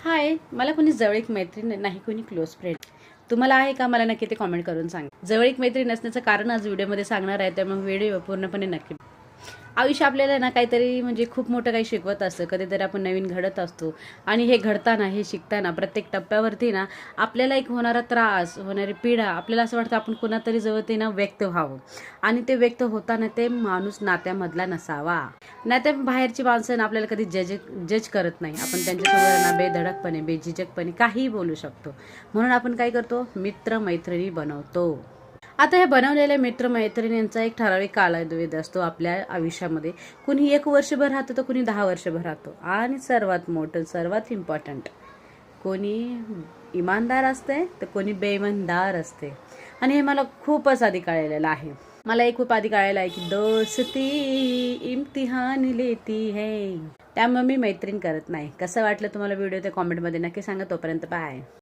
हाय, मला कोणी जवळीक मैत्रीण नाही, कोणी क्लोज फ्रेंड. तुम्हाला आहे का? मला नक्की ते कमेंट करून सांगा. जवळीक मैत्रीण नसण्याचं कारण आज व्हिडिओमध्ये सांगणार आहे, त्यामुळे व्हिडिओ पूर्णपणे नक्की. आयुष्य आपल्याला ना काहीतरी म्हणजे खूप मोठं काही शिकवत असतं. कधीतरी आपण नवीन घडत असतो आणि हे घडताना, हे शिकताना प्रत्येक टप्प्यावरती ना आपल्याला एक होणारा त्रास, होणारी पीडा, आपल्याला असं वाटतं आपण कुणातरी जवळ ते ना व्यक्त व्हावं आणि ते व्यक्त होताना ते माणूस नात्यामधला नसावा. नात्या बाहेरची माणसं ना आपल्याला कधी जज करत नाही. आपण त्यांच्यासमोर ना बेधडकपणे, बेझिजकपणे काहीही बोलू शकतो. म्हणून आपण काय करतो? मित्र मैत्रिणी बनवतो. आता हे बनवलेल्या मित्रमैत्रिणींचा एक ठराविक कालावधी असतो आपल्या आयुष्यामध्ये. कुणी 1 वर्षभर राहतं तर कुणी 10 वर्षभर राहतो. आणि सर्वात मोठं, सर्वात इम्पॉर्टंट, कोणी इमानदार असते तर कोणी बेईमानदार असते. आणि हे मला खूपच आधी कळलेलं आहे. मला हे खूप आधी कळलेलं आहे की दोस्ती इम्तिहान लेती है. त्यामुळे मी मैत्रीण करत नाही. कसं वाटलं तुम्हाला व्हिडिओ ते कॉमेंटमध्ये नक्की सांगा. तोपर्यंत बाय.